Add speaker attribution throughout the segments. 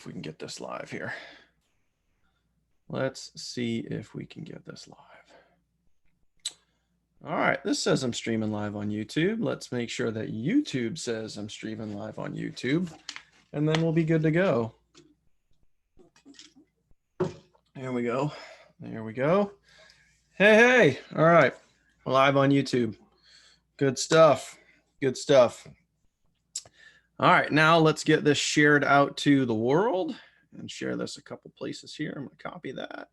Speaker 1: if we can get this live here. Let's see if we can get this live. All right, this says I'm streaming live on YouTube. Let's make sure that YouTube says I'm streaming live on YouTube, and then we'll be good to go. There we go. There we go. Hey, hey. All right, we're live on YouTube. Good stuff. Good stuff. All right, now let's get this shared out to the world and share this a couple places here. I'm going to copy that.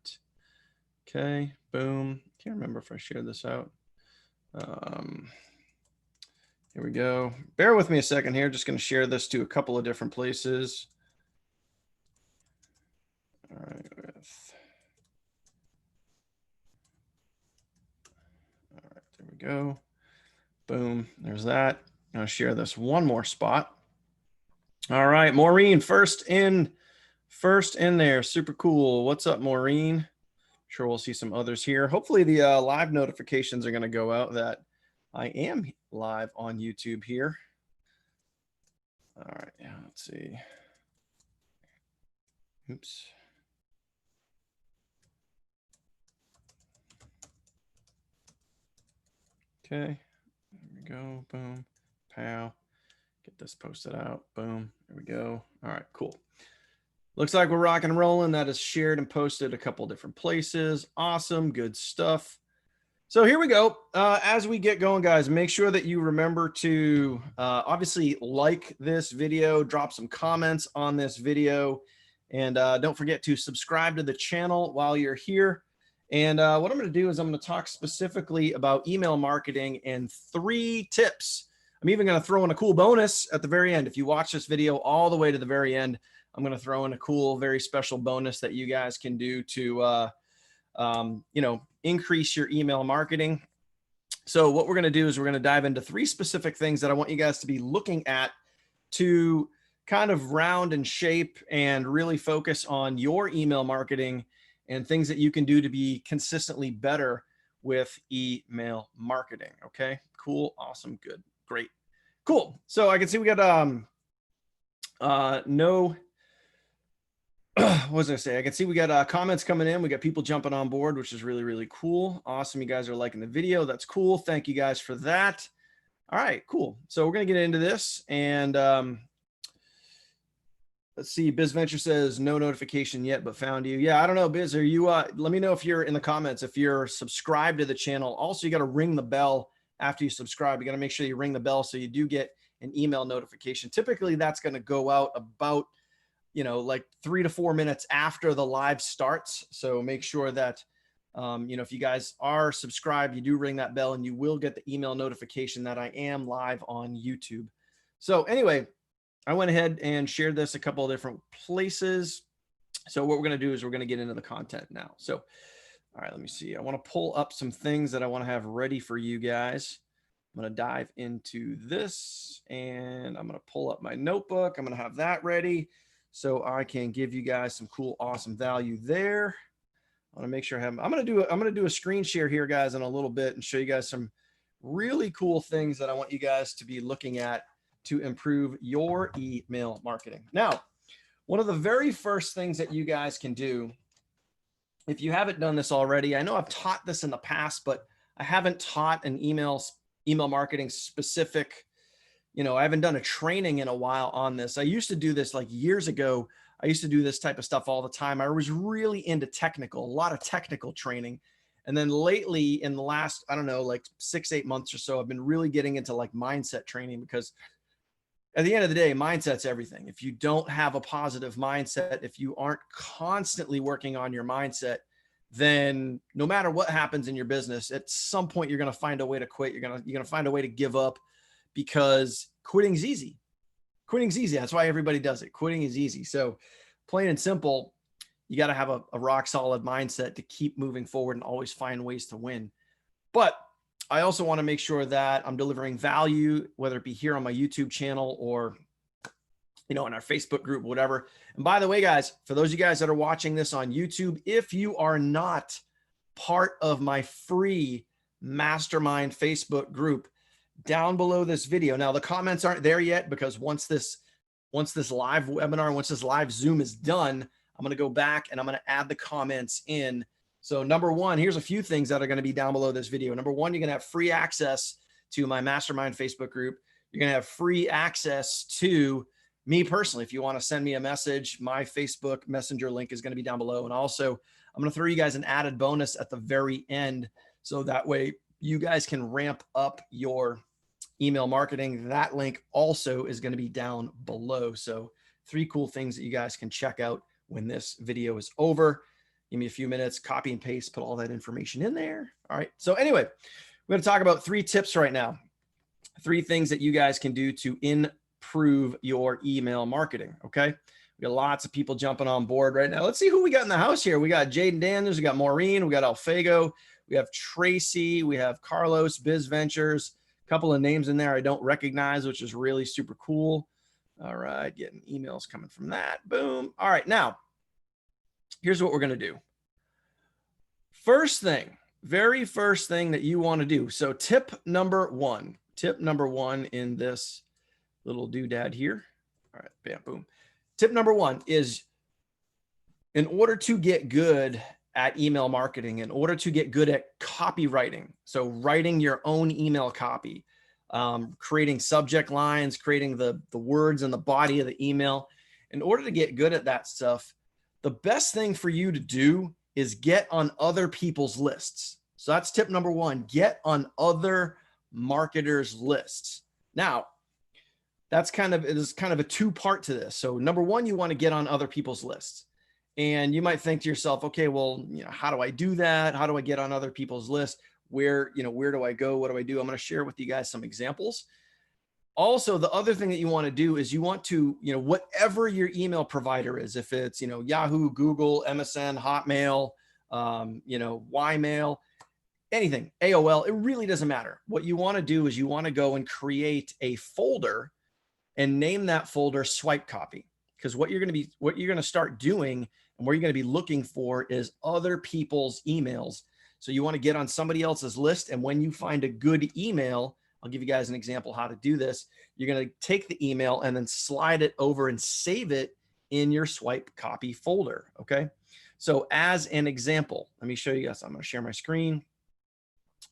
Speaker 1: Okay, boom. Can't remember if I shared this out. Here we go. Bear with me a second here. Just going to share this to a couple of different places. All right, there we go. Boom, there's that. I'm going to share this one more spot. All right, Maureen, first in there. Super cool. What's up, Maureen? Sure, we'll see some others here. Hopefully the live notifications are going to go out that I am live on YouTube here. All right, yeah, let's see. Oops. Okay, there we go. Boom, pow. Get this posted out. Boom, there we go. All right, cool. Looks like we're rocking and rolling. That is shared and posted a couple different places. Awesome, good stuff. So here we go. As we get going, guys, make sure that you remember to obviously like this video, drop some comments on this video, and don't forget to subscribe to the channel while you're here. And what I'm going to do is I'm going to talk specifically about email marketing and 3 tips. I'm even going to throw in a cool bonus at the very end. If you watch this video all the way to the very end, I'm going to throw in a cool, very special bonus that you guys can do to, you know, increase your email marketing. So what we're going to do is we're going to dive into 3 specific things that I want you guys to be looking at to kind of round and shape and really focus on your email marketing and things that you can do to be consistently better with email marketing. Okay, cool, awesome, good, great, cool. So I can see we got what was I say? I can see we got comments coming in. We got people jumping on board, which is really, really cool. Awesome. You guys are liking the video. That's cool. Thank you guys for that. All right, cool. So we're going to get into this. And let's see. BizVenture says no notification yet, but found you. Yeah, I don't know, Biz. Are you, let me know if you're in the comments, if you're subscribed to the channel. Also, you got to ring the bell after you subscribe. You got to make sure you ring the bell so you do get an email notification. Typically, that's going to go out about, you know, like 3 to 4 minutes after the live starts. So make sure that, you know, if you guys are subscribed, you do ring that bell and you will get the email notification that I am live on YouTube. So anyway, I went ahead and shared this a couple of different places. So what we're going to do is we're going to get into the content now. So, all right, let me see. I want to pull up some things that I want to have ready for you guys. I'm going to dive into this and I'm going to pull up my notebook. I'm going to have that ready so I can give you guys some cool, awesome value there. I want to make sure I have, I'm going to do a screen share here, guys, in a little bit and show you guys some really cool things that I want you guys to be looking at to improve your email marketing. Now, one of the very first things that you guys can do, if you haven't done this already, I know I've taught this in the past, but I haven't taught an email marketing specific, you know, I haven't done a training in a while on this. I used to do this like years ago. I used to do this type of stuff all the time. I was really into technical, a lot of technical training. And then lately in the last, I don't know, like 6-8 months or so, I've been really getting into like mindset training because at the end of the day, mindset's everything. If you don't have a positive mindset, if you aren't constantly working on your mindset, then no matter what happens in your business, at some point, you're going to find a way to quit. You're going to find a way to give up because quitting's easy. Quitting's easy. That's why everybody does it. Quitting is easy. So plain and simple, you got to have a rock solid mindset to keep moving forward and always find ways to win. But I also want to make sure that I'm delivering value, whether it be here on my YouTube channel or, you know, in our Facebook group, whatever. And by the way, guys, for those of you guys that are watching this on YouTube, if you are not part of my free mastermind Facebook group, down below this video. Now the comments aren't there yet because once this once this live webinar, once this live Zoom is done, I'm going to go back and I'm going to add the comments in. So number one, here's a few things that are going to be down below this video. Number one, you're going to have free access to my mastermind Facebook group. You're going to have free access to me personally. If you want to send me a message, my Facebook Messenger link is going to be down below. And also, I'm going to throw you guys an added bonus at the very end. So that way you guys can ramp up your email marketing. That link also is going to be down below. So 3 cool things that you guys can check out when this video is over. Give me a few minutes, copy and paste, put all that information in there. All right. So anyway, we're going to talk about 3 tips right now. 3 things that you guys can do to improve your email marketing. Okay. We got lots of people jumping on board right now. Let's see who we got in the house here. We got Jaden Daniels, we got Maureen, we got Alfago, we have Tracy, we have Carlos, Biz Ventures, a couple of names in there I don't recognize, which is really super cool. All right. Getting emails coming from that. Boom. All right. Now, here's what we're going to do. First thing, very first thing that you want to do. So tip number one in this little doodad here. All right, bam, boom. Tip number 1 is, in order to get good at email marketing, in order to get good at copywriting, so writing your own email copy, creating subject lines, creating the words and the body of the email, in order to get good at that stuff, the best thing for you to do is get on other people's lists. So that's tip number 1, get on other marketers' lists. Now, it is kind of a 2-part to this. So number 1, you want to get on other people's lists. And you might think to yourself, okay, well, how do I do that? How do I get on other people's lists? Where do I go? What do I do? I'm going to share with you guys some examples. Also, the other thing that you want to do is you want to, whatever your email provider is, if it's, Yahoo, Google, MSN, Hotmail, Ymail, anything, AOL, it really doesn't matter. What you want to do is you want to go and create a folder and name that folder Swipe Copy. Because what you're going to start doing and where you're going to be looking for is other people's emails. So you want to get on somebody else's list. And when you find a good email, I'll give you guys an example how to do this. You're going to take the email and then slide it over and save it in your Swipe Copy folder. Okay. So as an example, let me show you guys. I'm going to share my screen.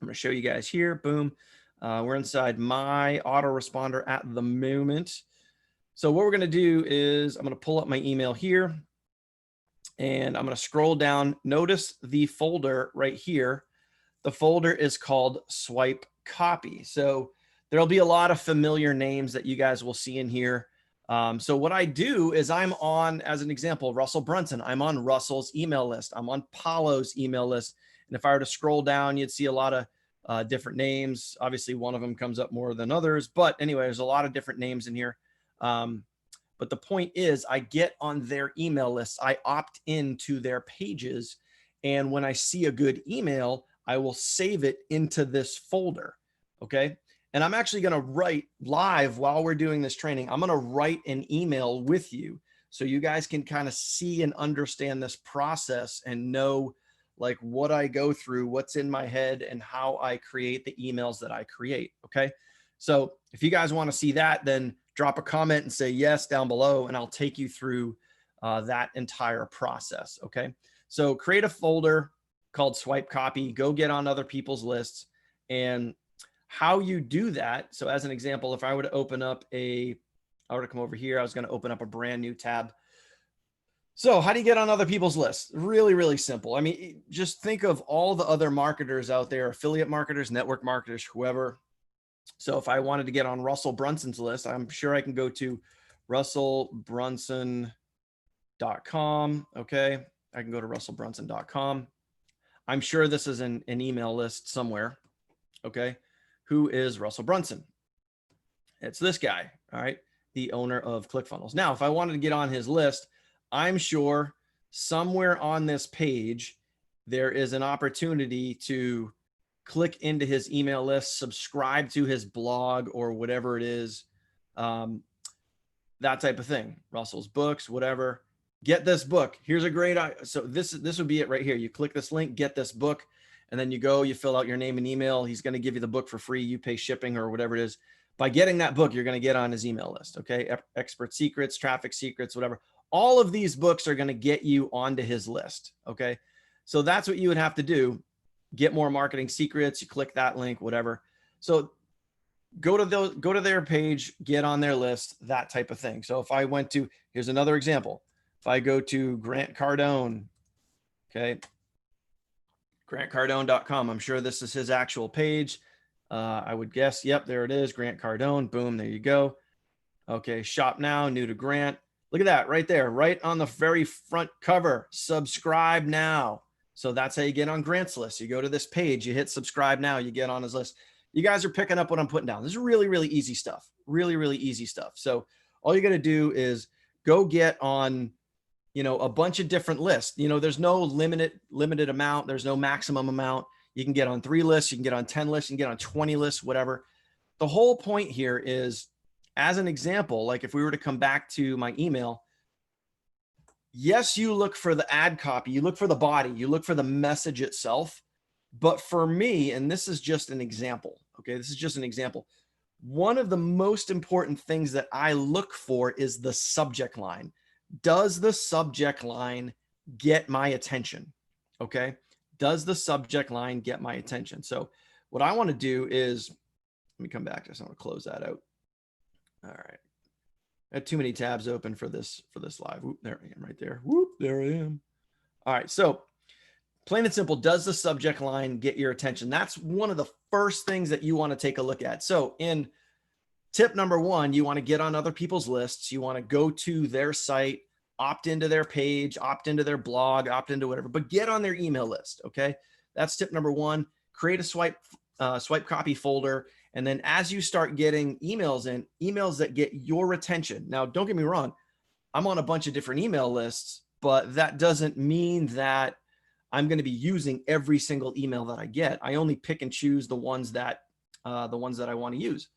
Speaker 1: I'm going to show you guys here. Boom. We're inside my autoresponder at the moment. So what we're going to do is I'm going to pull up my email here and I'm going to scroll down. Notice the folder right here. The folder is called Swipe Copy. So there'll be a lot of familiar names that you guys will see in here. So what I do is I'm on, as an example, Russell Brunson. I'm on Russell's email list. I'm on Paulo's email list. And if I were to scroll down, you'd see a lot of different names. Obviously, one of them comes up more than others. But anyway, there's a lot of different names in here. But the point is, I get on their email lists. I opt into their pages. And when I see a good email, I will save it into this folder. Okay. And I'm actually going to write live while we're doing this training. I'm going to write an email with you so you guys can kind of see and understand this process and know like what I go through, what's in my head, and how I create the emails that I create. Okay. So if you guys want to see that, then drop a comment and say yes down below, and I'll take you through that entire process. Okay. So create a folder called Swipe Copy, go get on other people's lists, and how you do that. So as an example, if I were to open up I were to come over here, I was going to open up a brand new tab. So how do you get on other people's lists? Really, really simple. I mean, just think of all the other marketers out there, affiliate marketers, network marketers, whoever. So if I wanted to get on Russell Brunson's list, I'm sure I can go to russellbrunson.com. Okay. I can go to russellbrunson.com. I'm sure this is an email list somewhere. Okay. Who is Russell Brunson? It's this guy. All right. The owner of ClickFunnels. Now, if I wanted to get on his list, I'm sure somewhere on this page, there is an opportunity to click into his email list, subscribe to his blog or whatever it is, that type of thing. Russell's books, whatever. Get this book. Here's a great, so this would be it right here. You click this link, get this book, and then you go, you fill out your name and email. He's going to give you the book for free. You pay shipping or whatever it is. By getting that book, you're going to get on his email list. Okay. Expert Secrets, Traffic Secrets, whatever. All of these books are going to get you onto his list. Okay. So that's what you would have to do. Get more marketing secrets. You click that link, whatever. So go to their page, get on their list, that type of thing. So if I went to, here's another example. If I go to Grant Cardone, okay, grantcardone.com, I'm sure this is his actual page. I would guess, yep, there it is, Grant Cardone. Boom, there you go. Okay, shop now, new to Grant. Look at that right there, right on the very front cover, subscribe now. So that's how you get on Grant's list. You go to this page, you hit subscribe now, you get on his list. You guys are picking up what I'm putting down. This is really, really easy stuff. Really, really easy stuff. So all you got to do is go get on, you know, a bunch of different lists. You know, there's no limited amount. There's no maximum amount. You can get on 3 lists. You can get on 10 lists. You can get on 20 lists, whatever. The whole point here is, as an example, like if we were to come back to my email, yes, you look for the ad copy, you look for the body, you look for the message itself. But for me, and this is just an example, okay, this is just an example. One of the most important things that I look for is the subject line. Does the subject line get my attention? Okay. Does the subject line get my attention? So what I want to do is, let me come back to this. I'm going to close that out. All right. I had too many tabs open for this live. Whoop, there I am right there. Whoop, there I am. All right. So plain and simple, does the subject line get your attention? That's one of the first things that you want to take a look at. So in tip number 1, you want to get on other people's lists. You want to go to their site, opt into their page, opt into their blog, opt into whatever, but get on their email list. Okay. That's tip number 1. Create a swipe copy folder. And then as you start getting emails in, emails that get your attention. Now, don't get me wrong. I'm on a bunch of different email lists, but that doesn't mean that I'm going to be using every single email that I get. I only pick and choose the ones that I want to use.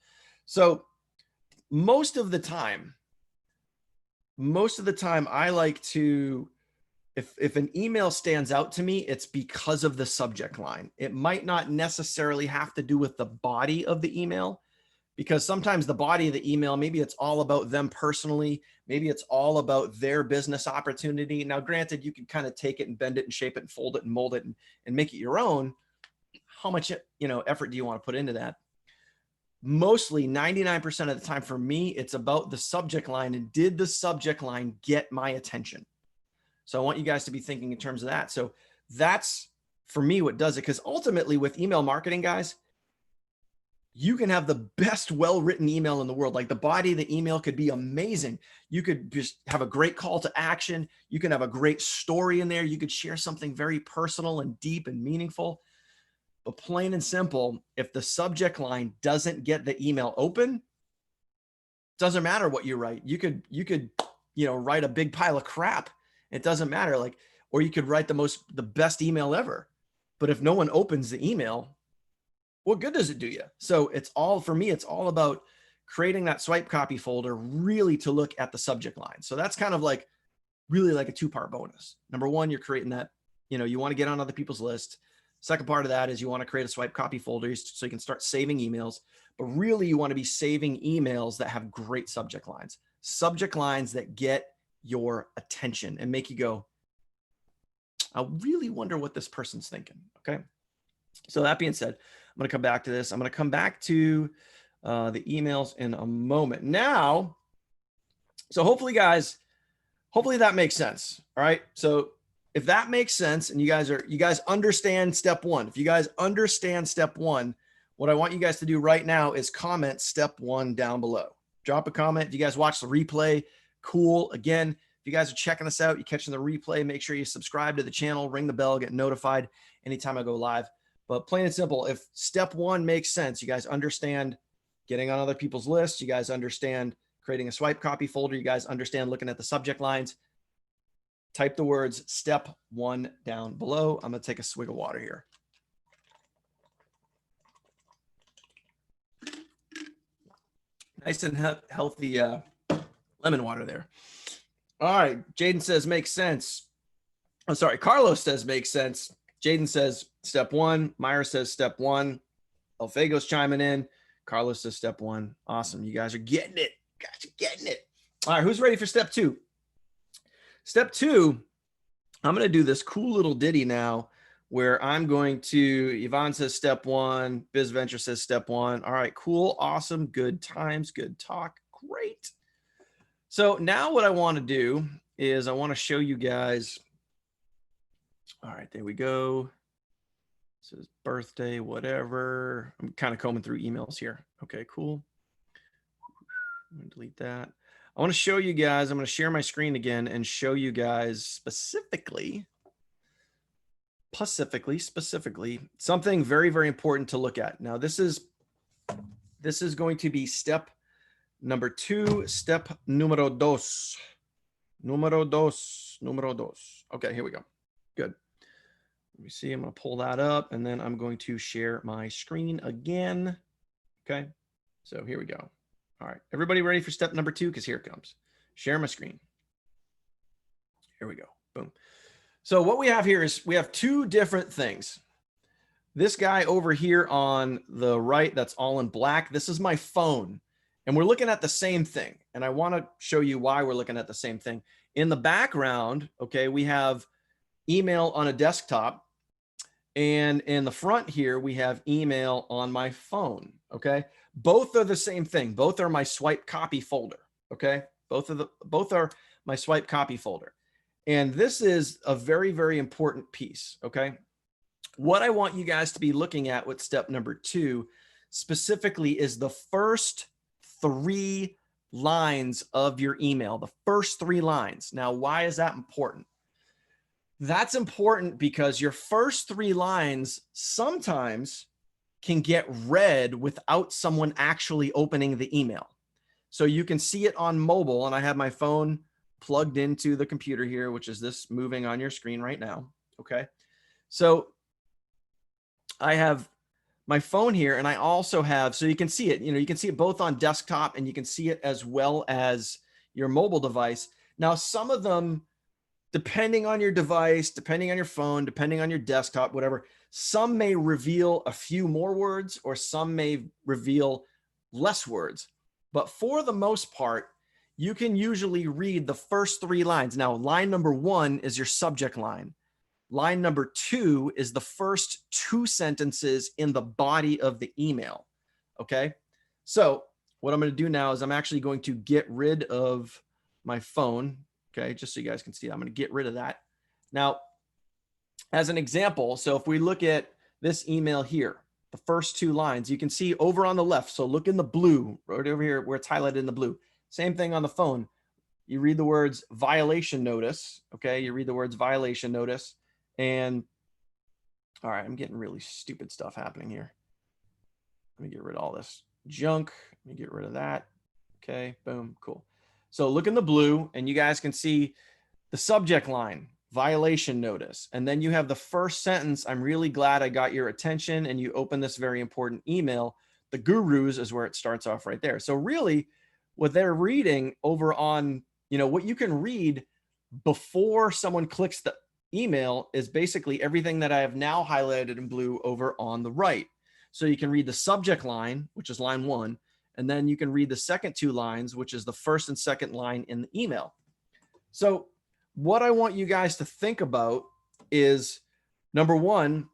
Speaker 1: So most of the time I like to, if an email stands out to me, it's because of the subject line. It might not necessarily have to do with the body of the email, because sometimes the body of the email, maybe it's all about them personally. Maybe it's all about their business opportunity. Now, granted, you can kind of take it and bend it and shape it and fold it and mold it and make it your own. How much, effort do you want to put into that? Mostly 99% of the time for me, it's about the subject line. And did the subject line get my attention? So I want you guys to be thinking in terms of that. So that's for me what does it. Because ultimately with email marketing, guys, you can have the best well-written email in the world. Like the body of the email could be amazing. You could just have a great call to action. You can have a great story in there. You could share something very personal and deep and meaningful. But plain and simple, if the subject line doesn't get the email open, doesn't matter what you write. You could, write a big pile of crap. It doesn't matter. Or you could write the best email ever. But if no one opens the email, what good does it do you? So for me, it's all about creating that swipe copy folder really to look at the subject line. So that's kind of really like a 2-part bonus. Number 1, you're creating that, you want to get on other people's list. Second part of that is you want to create a swipe copy folder so you can start saving emails, but really you want to be saving emails that have great subject lines that get your attention and make you go, I really wonder what this person's thinking. Okay. So that being said, I'm going to come back to this. I'm going to come back to the emails in a moment. Now, so hopefully that makes sense. All right. So if that makes sense and you guys understand step 1, if you guys understand step 1, what I want you guys to do right now is comment step 1 down below. Drop a comment. If you guys watch the replay, cool. Again, if you guys are checking this out, you're catching the replay, make sure you subscribe to the channel, ring the bell, get notified anytime I go live. But plain and simple, if step 1 makes sense, you guys understand getting on other people's lists, you guys understand creating a swipe copy folder, you guys understand looking at the subject lines, type the words step 1 down below. I'm going to take a swig of water here. Nice and healthy lemon water there. All right. Jaden says makes sense. Oh, sorry. Carlos says makes sense. Jaden says step 1. Myra says step 1. Alfago's chiming in. Carlos says step 1. Awesome. You guys are getting it. Guys are getting it. All right. Who's ready for step 2? Step 2, I'm going to do this cool little ditty now where I'm going to, Yvonne says step 1, BizVenture says step 1. All right, cool, awesome, good times, good talk, great. So now what I want to do is I want to show you guys, all right, there we go. This is birthday, whatever. I'm kind of combing through emails here. Okay, cool. I'm going to delete that. I want to show you guys, I'm going to share my screen again and show you guys specifically, something very, very important to look at. Now, this is going to be step number 2, step número dos. Número dos. Okay, here we go. Good. Let me see, I'm going to pull that up and then I'm going to share my screen again. Okay, so here we go. All right, everybody ready for step number 2? Because here it comes. Share my screen. Here we go. Boom. So what we have here is we have 2 different things. This guy over here on the right, that's all in black. This is my phone. And we're looking at the same thing. And I want to show you why we're looking at the same thing. In the background, okay, we have email on a desktop. And in the front here, we have email on my phone. Okay. Both are the same thing. Both are my swipe copy folder. Okay. Both are my swipe copy folder. And this is a very, very important piece. Okay. What I want you guys to be looking at with step number 2 specifically is the first 3 lines of your email, the first 3 lines. Now, why is that important? That's important because your first 3 lines sometimes can get read without someone actually opening the email. So you can see it on mobile, and I have my phone plugged into the computer here, which is this moving on your screen right now. Okay. So I have my phone here and I also have, so you can see it, you can see it both on desktop and you can see it as well as your mobile device. Now, some of them, depending on your device, depending on your phone, depending on your desktop, whatever, some may reveal a few more words or some may reveal less words. But for the most part, you can usually read the first 3 lines. Now, line number 1 is your subject line. Line number 2 is the first 2 sentences in the body of the email. Okay. So what I'm going to do now is I'm actually going to get rid of my phone. Okay. Just so you guys can see, I'm going to get rid of that. Now, as an example, so if we look at this email here, the first 2 lines, you can see over on the left. So look in the blue, right over here where it's highlighted in the blue. Same thing on the phone. You read the words violation notice. Okay. You read the words violation notice. And all right, I'm getting really stupid stuff happening here. Let me get rid of all this junk. Let me get rid of that. Okay, boom, cool. So look in the blue and you guys can see the subject line, violation notice. And then you have the first sentence, I'm really glad I got your attention, and you open this very important email. The gurus is where it starts off right there. So really what they're reading over on, what you can read before someone clicks the email is basically everything that I have now highlighted in blue over on the right. So you can read the subject line, which is line 1, and then you can read the second 2 lines, which is the first and second line in the email. So what I want you guys to think about is, number 1,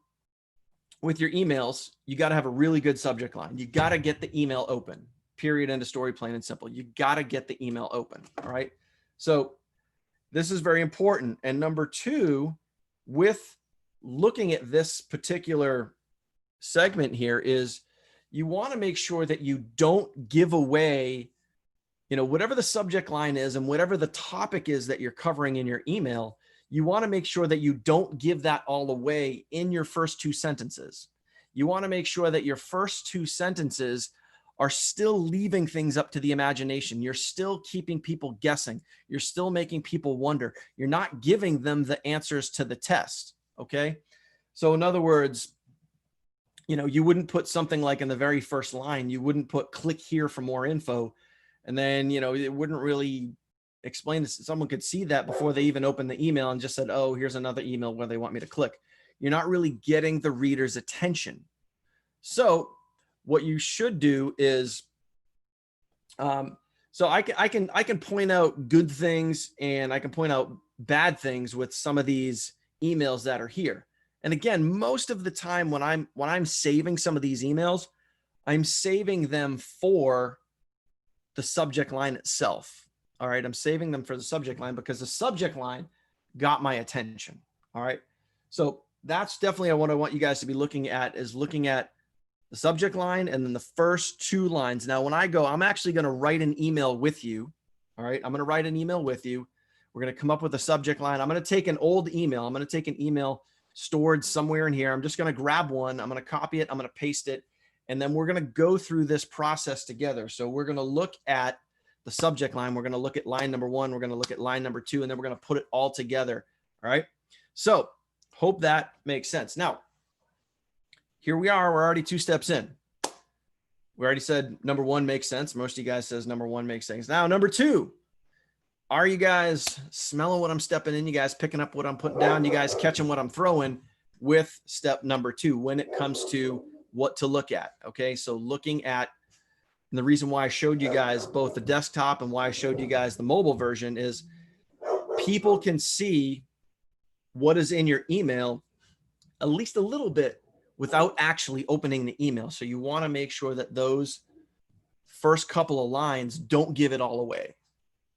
Speaker 1: with your emails, you got to have a really good subject line. You got to get the email open, period, end of story, plain and simple. You got to get the email open. All right. So this is very important. And number 2, with looking at this particular segment here, is you want to make sure that you don't give away, whatever the subject line is and whatever the topic is that you're covering in your email, you want to make sure that you don't give that all away in your first 2 sentences. You want to make sure that your first 2 sentences are still leaving things up to the imagination. You're still keeping people guessing. You're still making people wonder. You're not giving them the answers to the test. Okay. So in other words, you wouldn't put something like in the very first line, you wouldn't put click here for more info. And then, it wouldn't really explain this. Someone could see that before they even opened the email and just said, oh, here's another email where they want me to click. You're not really getting the reader's attention. So what you should do is, so I can point out good things and I can point out bad things with some of these emails that are here. And again, most of the time when I'm saving some of these emails, I'm saving them for the subject line itself. All right. I'm saving them for the subject line because the subject line got my attention. All right. So that's definitely what I want you guys to be looking at, is looking at the subject line and then the first two lines. Now, when I go, I'm actually going to write an email with you. All right. I'm going to write an email with you. We're going to come up with a subject line. I'm going to take an old email. I'm going to take an email stored somewhere in here. I'm just going to grab one. I'm going to copy it. I'm going to paste it. And then we're going to go through this process together. So we're going to look at the subject line. We're going to look at line number 1. We're going to look at line number 2, and then we're going to put it all together. All right. So hope that makes sense. Now, here we are. We're already 2 steps in. We already said number 1 makes sense. Most of you guys says number 1 makes sense. Now, number 2, are you guys smelling what I'm stepping in? You guys picking up what I'm putting down? You guys catching what I'm throwing with step number 2 when it comes to what to look at? Okay. So looking at, and the reason why I showed you guys both the desktop and why I showed you guys the mobile version is people can see what is in your email at least a little bit without actually opening the email. So you want to make sure that those first couple of lines don't give it all away.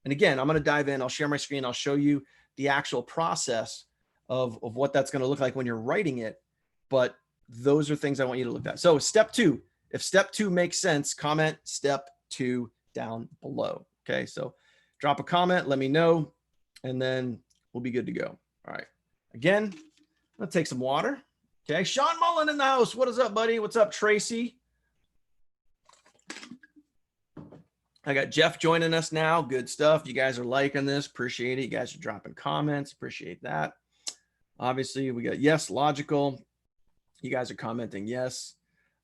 Speaker 1: And again, I'm going to dive in. I'll share my screen. I'll show you the actual process of what that's going to look like when you're writing it. But those are things I want you to look at. So step 2, if step 2 makes sense, comment step 2 down below. Okay. So drop a comment, let me know, and then we'll be good to go. All right. Again, I'm going to take some water. Okay. Sean Mullen in the house. What is up, buddy? What's up, Tracy? I got Jeff joining us now. Good stuff. You guys are liking this. Appreciate it. You guys are dropping comments. Appreciate that. Obviously, we got yes, logical. You guys are commenting yes.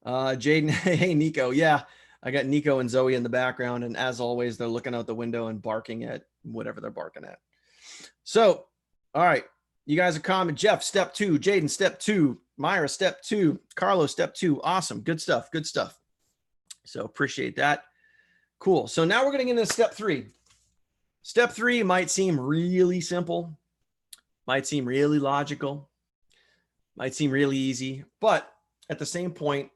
Speaker 1: Jaden, hey, Nico. Yeah, I got Nico and Zoe in the background. And as always, they're looking out the window and barking at whatever they're barking at. So, all right. You guys are commenting. Jeff, step 2. Jaden, step 2. Myra, step 2. Carlos, step 2. Awesome. Good stuff. Good stuff. So appreciate that. Cool. So now we're getting into step 3. Step 3 might seem really simple, might seem really logical, might seem really easy, but at the same point,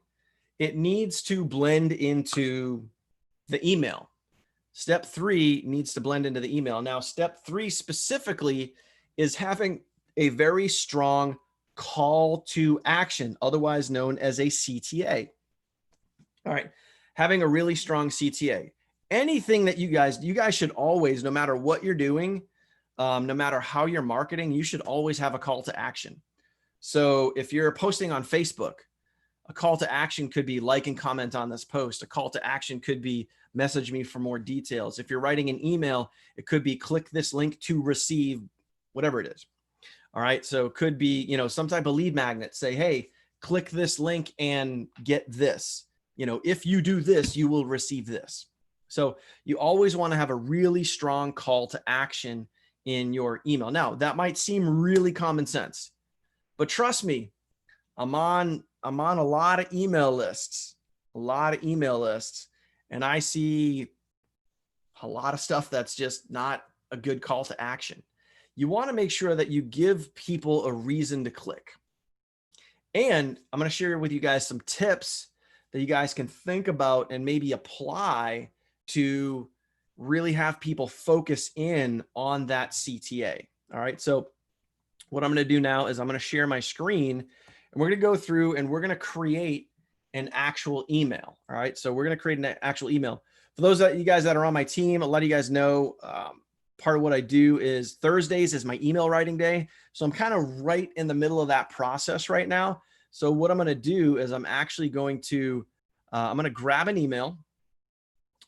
Speaker 1: it needs to blend into the email. Step 3 needs to blend into the email. Now, step 3 specifically is having a very strong call to action, otherwise known as a CTA. All right. Having a really strong CTA. Anything that you guys should always, no matter what you're doing, no matter how you're marketing, you should always have a call to action. So if you're posting on Facebook, a call to action could be like and comment on this post. A call to action could be message me for more details. If you're writing an email, it could be click this link to receive whatever it is. All right. So it could be, some type of lead magnet. Say, hey, click this link and get this. If you do this, you will receive this. So you always want to have a really strong call to action in your email. Now, that might seem really common sense, but trust me, I'm on a lot of email lists, and I see a lot of stuff that's just not a good call to action. You want to make sure that you give people a reason to click. And I'm going to share with you guys some tips that you guys can think about and maybe apply to really have people focus in on that CTA. All right. So what I'm going to do now is I'm going to share my screen and we're going to go through and we're going to create an actual email. All right. So we're going to create an actual email. For those of you guys that are on my team, a lot of you guys know, part of what I do is Thursdays is my email writing day. So I'm kind of right in the middle of that process right now. So what I'm going to do is I'm actually going to, I'm going to grab an email.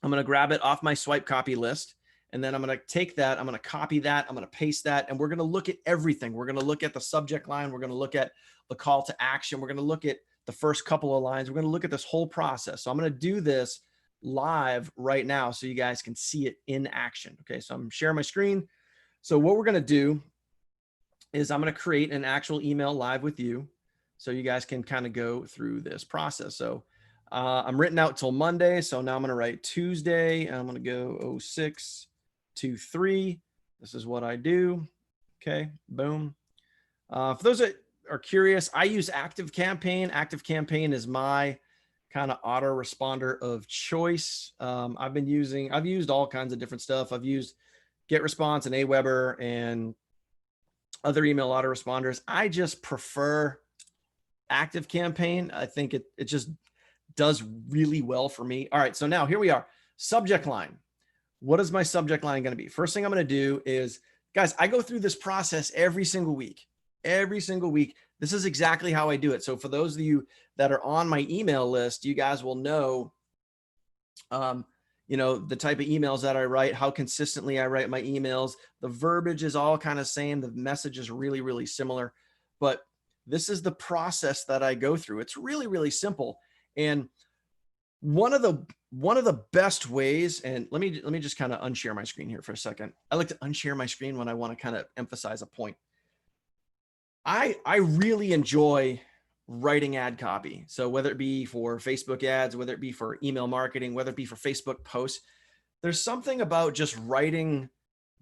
Speaker 1: I'm going to grab it off my swipe copy list. And then I'm going to take that. I'm going to copy that. I'm going to paste that. And we're going to look at everything. We're going to look at the subject line. We're going to look at the call to action. We're going to look at the first couple of lines. We're going to look at this whole process. So I'm going to do this live right now so you guys can see it in action. Okay. So I'm sharing my screen. So what we're going to do is I'm going to create an actual email live with you so you guys can kind of go through this process. So I'm written out till Monday. So now I'm going to write Tuesday. I'm going to go 0623. This is what I do. Okay, boom. For those that are curious, I use ActiveCampaign. ActiveCampaign is my kind of autoresponder of choice. I've used all kinds of different stuff. I've used GetResponse and Aweber and other email autoresponders. I just prefer ActiveCampaign. I think it just does really well for me. All right, so now here we are. Subject line. What is my subject line going to be? First thing I'm going to do is, guys, I go through this process every single week. Every single week. This is exactly how I do it. So for those of you that are on my email list, you guys will know, the type of emails that I write, how consistently I write my emails. The verbiage is all kind of same. The message is really, really similar. But this is the process that I go through. It's really, really simple. And one of the best ways, and let me just kind of unshare my screen here for a second. I like to unshare my screen when I want to kind of emphasize a point. I really enjoy writing ad copy. So whether it be for Facebook ads, whether it be for email marketing, whether it be for Facebook posts, there's something about just writing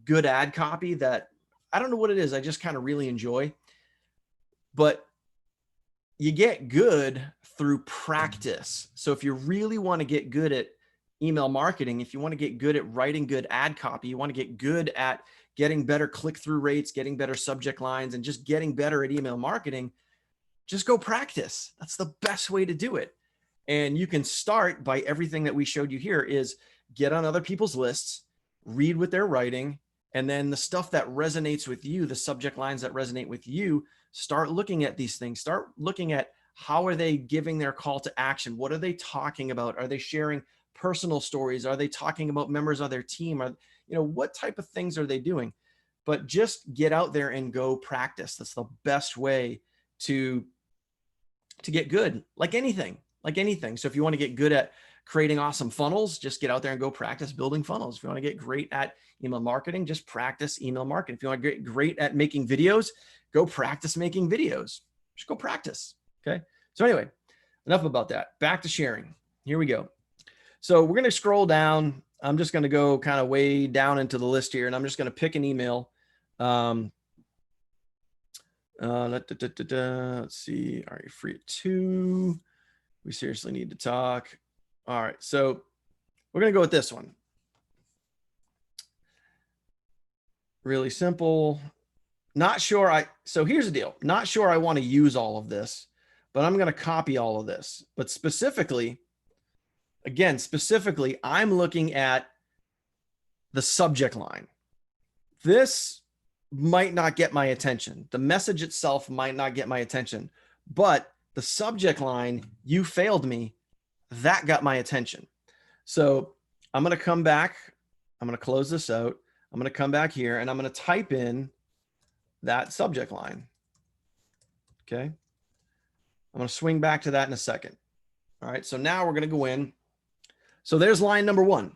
Speaker 1: good ad copy that I don't know what it is. I just kind of really enjoy. But you get good through practice. So if you really want to get good at email marketing, if you want to get good at writing good ad copy, you want to get good at getting better click-through rates, getting better subject lines, and just getting better at email marketing, just go practice. That's the best way to do it. And you can start by everything that we showed you here is get on other people's lists, read what they're writing, and then the stuff that resonates with you, the subject lines that resonate with you, start looking at these things. Start looking at how are they giving their call to action? What are they talking about? Are they sharing personal stories? Are they talking about members of their team? What type of things are they doing? But just get out there and go practice. That's the best way to get good, like anything. So if you want to get good at creating awesome funnels, just get out there and go practice building funnels. If you want to get great at email marketing, just practice email marketing. If you want to get great at making videos, go practice making videos. Just go practice. Okay. So anyway, enough about that. Back to sharing. Here we go. So we're going to scroll down. I'm just going to go kind of way down into the list here, and I'm just going to pick an email. Let's see. Are you free at 2? We seriously need to talk. All right. So we're going to go with this one. Really simple. Not sure. So here's the deal. Not sure I want to use all of this, but I'm going to copy all of this. But specifically, I'm looking at the subject line. This might not get my attention. The message itself might not get my attention, but the subject line, "You failed me," that got my attention. So I'm going to come back. I'm going to close this out. I'm going to come back here and I'm going to type in that subject line. Okay. I'm going to swing back to that in a second. All right. So now we're going to go in. So there's line number 1.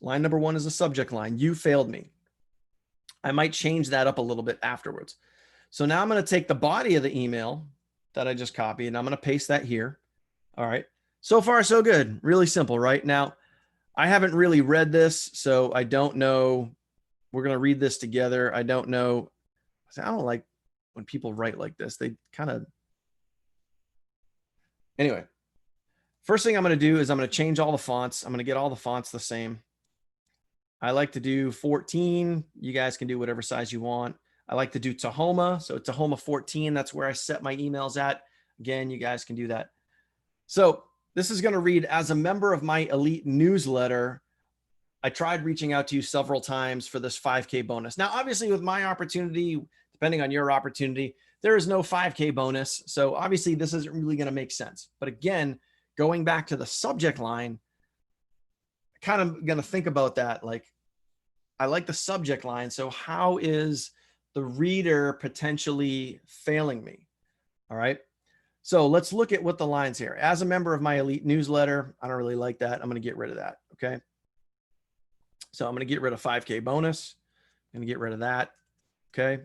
Speaker 1: Line number 1 is the subject line. "You failed me." I might change that up a little bit afterwards. So now I'm going to take the body of the email that I just copied and I'm going to paste that here. All right. So far, so good. Really simple, right? Now, I haven't really read this, so I don't know. We're going to read this together. I don't know. I don't like when people write like this. They kind of, anyway, first thing I'm going to do is I'm going to change all the fonts. I'm going to get all the fonts the same. I like to do 14. You guys can do whatever size you want. I like to do Tahoma. So Tahoma 14, that's where I set my emails at. Again, you guys can do that. So this is going to read, "As a member of my elite newsletter, I tried reaching out to you several times for this 5K bonus." Now, obviously with my opportunity, depending on your opportunity, there is no 5K bonus. So obviously this isn't really going to make sense. But again, going back to the subject line, kind of going to think about that. Like, I like the subject line. So how is the reader potentially failing me? All right. So let's look at what the lines here. "As a member of my elite newsletter," I don't really like that. I'm going to get rid of that. Okay. So I'm going to get rid of 5K bonus. I'm going to get rid of that. Okay.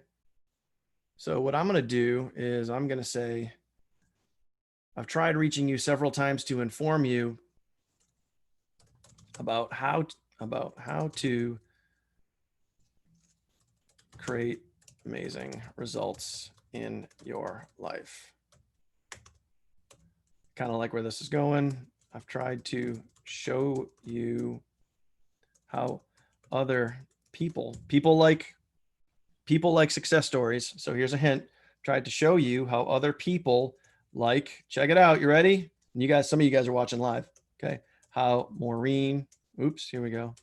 Speaker 1: So what I'm going to do is I'm going to say, I've tried reaching you several times to inform you about how to create amazing results in your life. Kind of like where this is going. I've tried to show you how other people like success stories. So here's a hint. Tried to show you how other people like, check it out. You ready? And you guys, some of you guys are watching live. Okay. How Maureen, oops, here we go.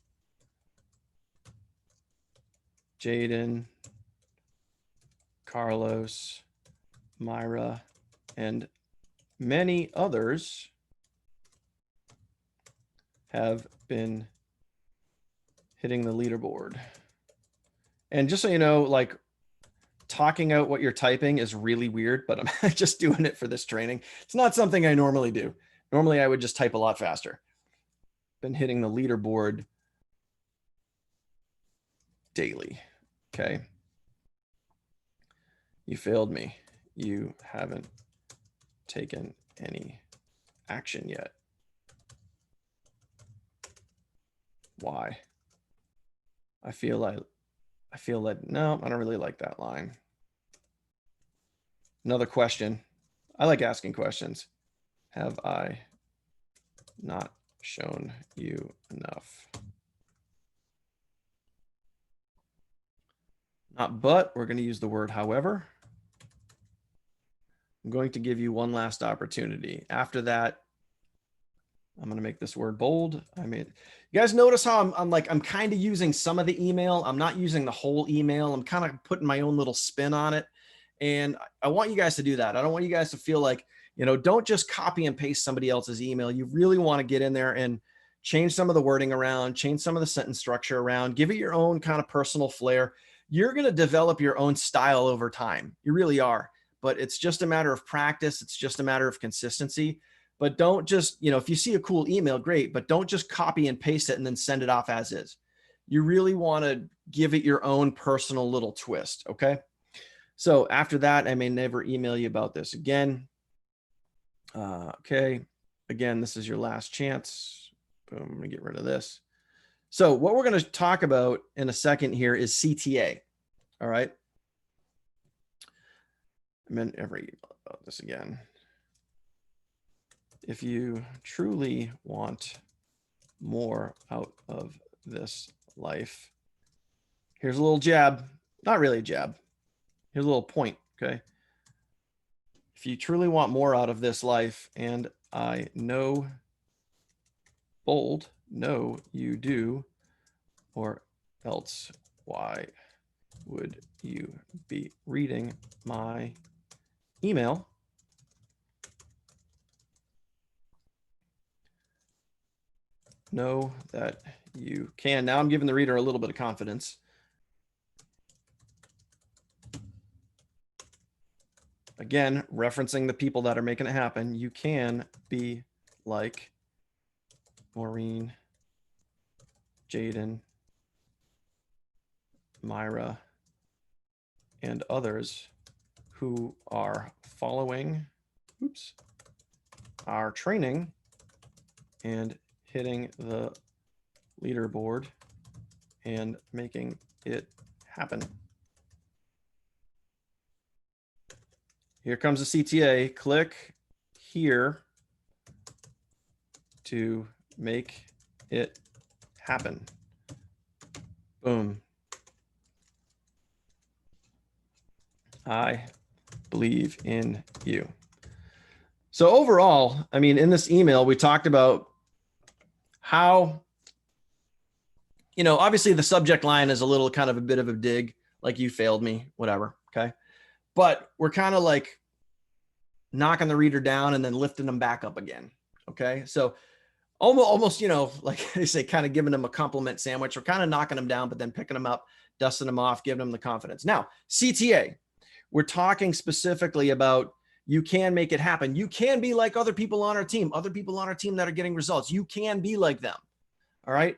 Speaker 1: Jaden, Carlos, Myra, and many others have been hitting the leaderboard. And just so you know, like talking out what you're typing is really weird, but I'm just doing it for this training. It's not something I normally do. Normally I would just type a lot faster. Been hitting the leaderboard daily. Okay. You failed me. You haven't taken any action yet. Why? I feel like, no, I don't really like that line. Another question. I like asking questions. Have I not shown you enough? Not but, we're going to use the word however. I'm going to give you one last opportunity. After that, I'm going to make this word bold. You guys notice how I'm kind of using some of the email. I'm not using the whole email. I'm kind of putting my own little spin on it. And I want you guys to do that. I don't want you guys to feel like, you know, don't just copy and paste somebody else's email. You really want to get in there and change some of the wording around, change some of the sentence structure around, give it your own kind of personal flair. You're going to develop your own style over time. You really are. But it's just a matter of practice. It's just a matter of consistency. But don't just, you know, if you see a cool email, great, but don't just copy and paste it and then send it off as is. You really want to give it your own personal little twist. Okay. So after that, I may never email you about this again. Okay. Again, this is your last chance. Boom, I'm going to get rid of this. So what we're going to talk about in a second here is CTA. All right. I meant never email about this again. If you truly want more out of this life, here's a little jab, not really a jab. Here's a little point, okay? If you truly want more out of this life, and I know, bold, no, you do, or else why would you be reading my email? Know that you can. Now I'm giving the reader a little bit of confidence. Again, referencing the people that are making it happen. You can be like Maureen, Jaden, Myra, and others who are following, our training and hitting the leaderboard and making it happen. Here comes the CTA. Click here to make it happen. Boom. I believe in you. So overall, I mean, in this email, we talked about how, you know, obviously the subject line is a little kind of a bit of a dig, like you failed me, whatever. Okay. But we're kind of like knocking the reader down and then lifting them back up again. Okay. So almost, you know, like they say, kind of giving them a compliment sandwich. We're kind of knocking them down, but then picking them up, dusting them off, giving them the confidence. Now, CTA, we're talking specifically about you can make it happen. You can be like other people on our team that are getting results. You can be like them. All right.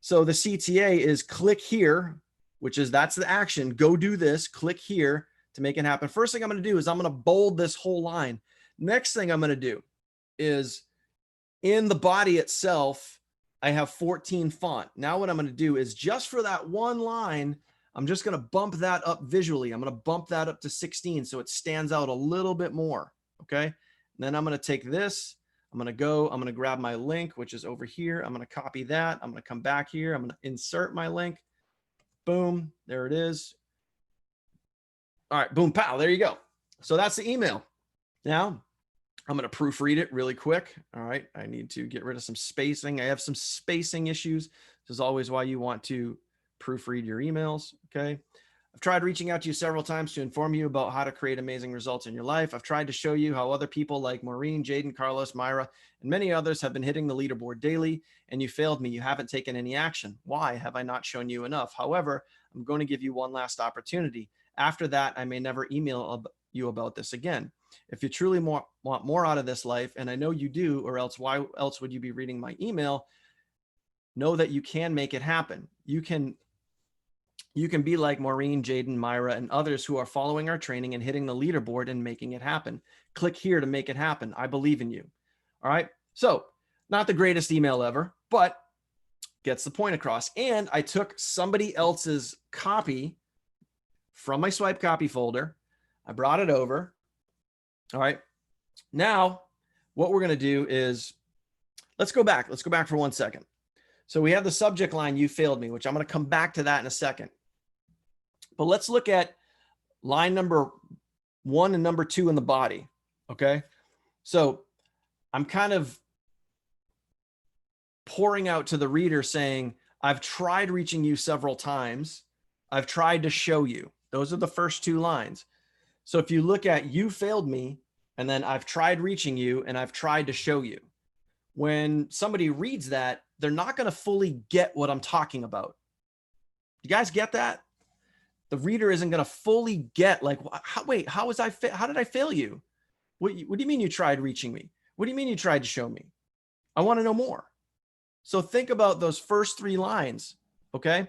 Speaker 1: So the CTA is click here, which is that's the action. Go do this. Click here to make it happen. First thing I'm going to do is I'm going to bold this whole line. next thing I'm going to do is in the body itself, I have 14 font. Now what I'm going to do is just for that one line, I'm just going to bump that up visually. I'm going to bump that up to 16 so it stands out a little bit more. Okay. And then I'm going to take this. I'm going to grab my link, which is over here. I'm going to copy that. I'm going to come back here. I'm going to insert my link. Boom. There it is. All right. Boom, pow. There you go. So that's the email. Now I'm going to proofread it really quick. All right. I need to get rid of some spacing. I have some spacing issues. This is always why you want to proofread your emails. Okay. I've tried reaching out to you several times to inform you about how to create amazing results in your life. I've tried to show you how other people like Maureen, Jaden, Carlos, Myra, and many others have been hitting the leaderboard daily, and you failed me. You haven't taken any action. Why have I not shown you enough? However, I'm going to give you one last opportunity. After that, I may never email you about this again. If you truly want more out of this life, and I know you do, or else why else would you be reading my email? Know that you can make it happen. You can be like Maureen, Jaden, Myra, and others who are following our training and hitting the leaderboard and making it happen. Click here to make it happen. I believe in you. All right. So not the greatest email ever, but gets the point across. And I took somebody else's copy from my swipe copy folder. I brought it over. All right. Now what we're going to do is let's go back. Let's go back for 1 second. So we have the subject line, you failed me, which I'm going to come back to that in a second. But let's look at line number 1 and number 2 in the body. Okay. So I'm kind of pouring out to the reader saying, I've tried reaching you several times. I've tried to show you. Those are the first 2 lines. So if you look at you failed me, and then I've tried reaching you and I've tried to show you. When somebody reads that, they're not going to fully get what I'm talking about. You guys get that? The reader isn't going to fully get like, wait, how did I fail you? What do you mean you tried reaching me? What do you mean you tried to show me? I want to know more. So think about those first 3 lines. Okay.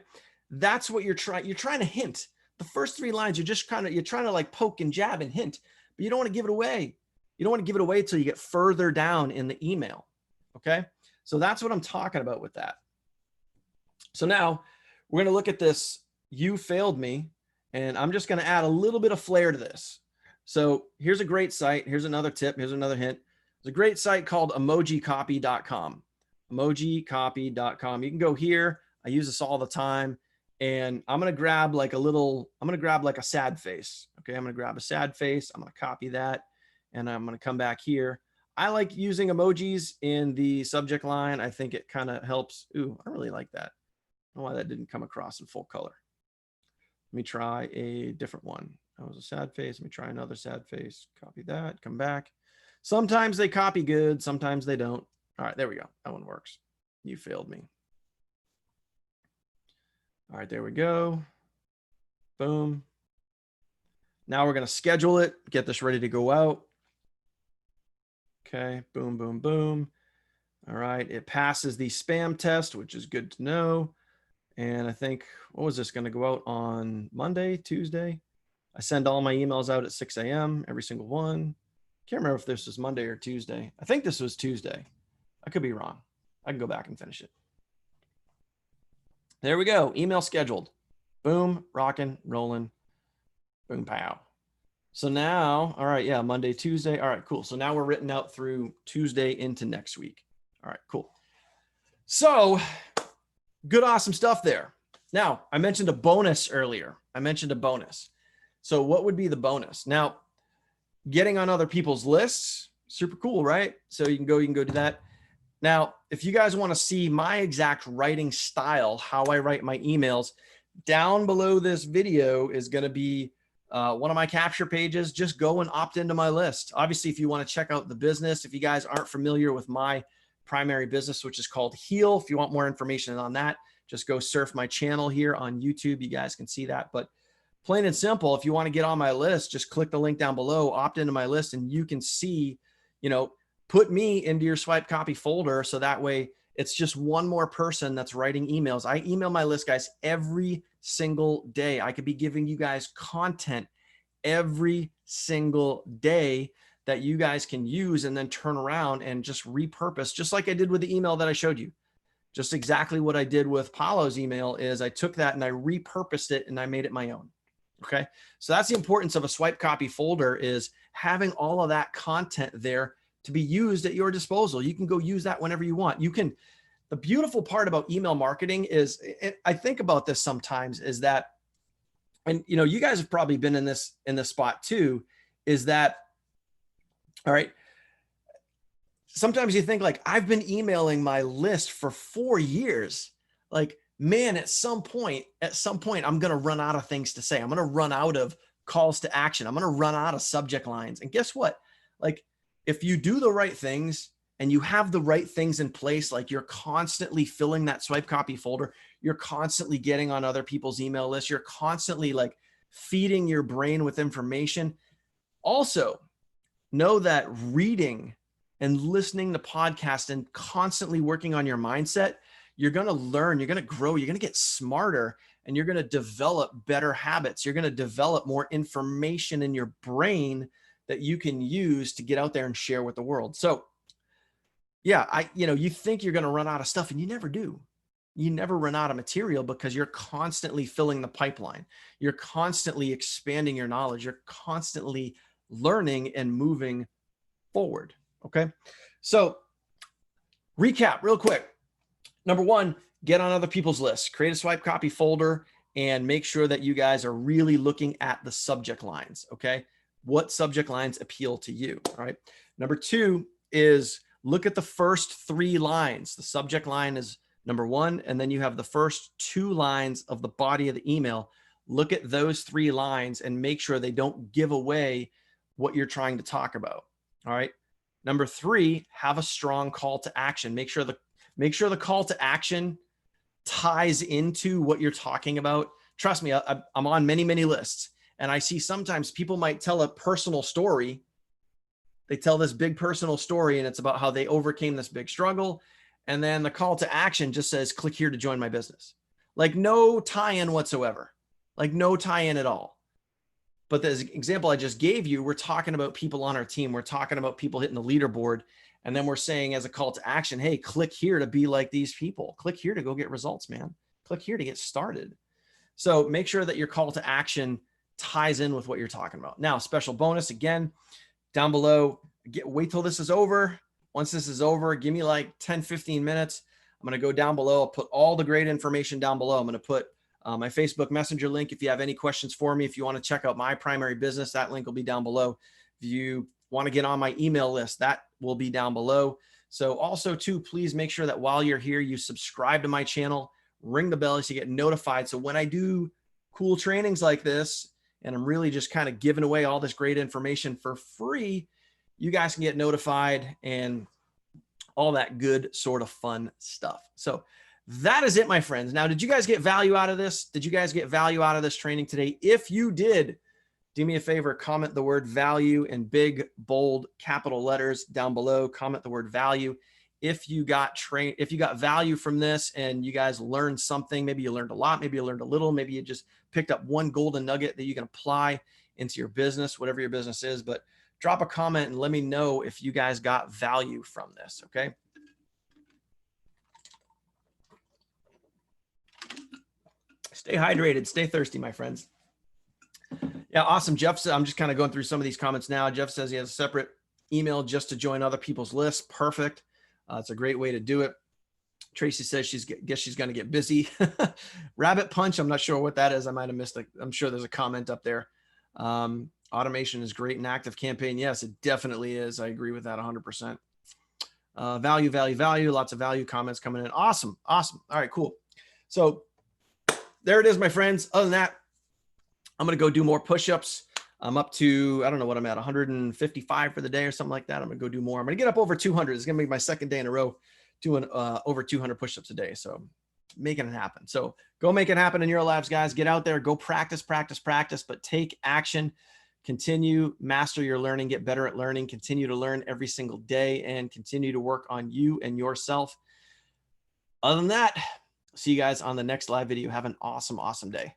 Speaker 1: That's what you're trying to hint. The first 3 lines, you're trying to like poke and jab and hint, but you don't want to give it away. You don't want to give it away until you get further down in the email. Okay. So that's what I'm talking about with that. So now we're going to look at this. You failed me. And I'm just going to add a little bit of flair to this. So here's a great site. Here's another tip. Here's another hint. There's a great site called emojicopy.com. Emojicopy.com. You can go here. I use this all the time. And I'm going to grab like a sad face. Okay. I'm going to grab a sad face. I'm going to copy that. And I'm going to come back here. I like using emojis in the subject line. I think it kind of helps. Ooh, I really like that. I don't know why that didn't come across in full color. Let me try a different one. That was a sad face. Let me try another sad face. Copy that, come back. Sometimes they copy good. Sometimes they don't. All right, there we go. That one works. You failed me. All right, there we go. Boom. Now we're going to schedule it, get this ready to go out. Okay, boom, boom, boom. All right, it passes the spam test, which is good to know. And I think, what was this going to go out on Monday, Tuesday? I send all my emails out at 6 a.m., every single one. Can't remember if this was Monday or Tuesday. I think this was Tuesday. I could be wrong. I can go back and finish it. There we go. Email scheduled. Boom, rocking, rolling. Boom, pow. So now, all right, yeah, Monday, Tuesday. All right, cool. So now we're written out through Tuesday into next week. All right, cool. So good, awesome stuff there. Now, I mentioned a bonus earlier. I mentioned a bonus. So what would be the bonus? Now, getting on other people's lists, super cool, right? So you can go do that. Now, if you guys want to see my exact writing style, how I write my emails, down below this video is going to be one of my capture pages. Just go and opt into my list. Obviously, if you want to check out the business, if you guys aren't familiar with my primary business, which is called Heal, if you want more information on that, just go surf my channel here on YouTube. You guys can see that. But plain and simple, if you want to get on my list, just click the link down below, opt into my list, and you can see, put me into your swipe copy folder. So that way it's just one more person that's writing emails. I email my list, guys, every single day. I could be giving you guys content every single day that you guys can use and then turn around and just repurpose, just like I did with the email that I showed you. Just exactly what I did with Paulo's email is I took that and I repurposed it and I made it my own. Okay. So that's the importance of a swipe copy folder, is having all of that content there to be used at your disposal. You can go use that whenever you want. You can, the beautiful part about email marketing is, I think about this sometimes, is that, and you know, you guys have probably been in this spot too, is that, all right, sometimes you think like, I've been emailing my list for 4 years. Like, man, at some point, I'm going to run out of things to say. I'm going to run out of calls to action. I'm going to run out of subject lines. And guess what? Like, if you do the right things and you have the right things in place, like you're constantly filling that swipe copy folder, you're constantly getting on other people's email lists, you're constantly like feeding your brain with information. Also, know that reading and listening to podcasts and constantly working on your mindset, you're going to learn, you're going to grow, you're going to get smarter, and you're going to develop better habits. You're going to develop more information in your brain that you can use to get out there and share with the world. So yeah, you think you're going to run out of stuff, and you never do. You never run out of material because you're constantly filling the pipeline. You're constantly expanding your knowledge. You're constantly learning and moving forward. Okay. So recap real quick. Number one, get on other people's lists, create a swipe copy folder, and make sure that you guys are really looking at the subject lines. Okay. What subject lines appeal to you? All right. Number two is look at the first 3 lines. The subject line is number one, and then you have the first 2 lines of the body of the email. Look at those 3 lines and make sure they don't give away what you're trying to talk about. All right. Number 3, have a strong call to action. Make sure the call to action ties into what you're talking about. Trust me, I'm on many, many lists, and I see sometimes people might tell a personal story. They tell this big personal story, and it's about how they overcame this big struggle. And then the call to action just says, click here to join my business. Like, no tie-in whatsoever, like no tie-in at all. But the example I just gave you, we're talking about people on our team. We're talking about people hitting the leaderboard. And then we're saying as a call to action, hey, click here to be like these people. Click here to go get results, man. Click here to get started. So make sure that your call to action ties in with what you're talking about. Now, special bonus, again, down below, wait till this is over. Once this is over, give me like 10, 15 minutes. I'm going to go down below. I'll put all the great information down below. I'm going to put my Facebook Messenger link. If you have any questions for me, if you want to check out my primary business, that link will be down below. If you want to get on my email list, that will be down below. So also too, please make sure that while you're here, you subscribe to my channel, ring the bell so you get notified. So when I do cool trainings like this, and I'm really just kind of giving away all this great information for free, you guys can get notified and all that good sort of fun stuff. So that is it, my friends. Now, did you guys get value out of this? Did you guys get value out of this training today? If you did, do me a favor, comment the word value in big, bold, capital letters down below. Comment the word value. If you got value from this and you guys learned something, maybe you learned a lot, maybe you learned a little, maybe you just picked up one golden nugget that you can apply into your business, whatever your business is, but drop a comment and let me know if you guys got value from this. Okay. Stay hydrated, stay thirsty, my friends. Yeah, awesome. Jeff said, I'm just kind of going through some of these comments now. Jeff says he has a separate email just to join other people's lists. Perfect. It's a great way to do it. Tracy says guess she's going to get busy. Rabbit punch. I'm not sure what that is. I might have missed it. I'm sure there's a comment up there. Automation is great in active campaign. Yes, it definitely is. I agree with that 100%. Value, value, value. Lots of value comments coming in. Awesome. Awesome. All right, cool. So there it is, my friends. Other than that, I'm going to go do more push-ups. I'm up to, I don't know what I'm at, 155 for the day or something like that. I'm going to go do more. I'm going to get up over 200. It's going to be my second day in a row doing over 200 push-ups a day. So making it happen. So go make it happen in your lives, guys. Get out there, go practice, practice, practice, but take action. Continue, master your learning, get better at learning, continue to learn every single day, and continue to work on you and yourself. Other than that, see you guys on the next live video. Have an awesome, awesome day.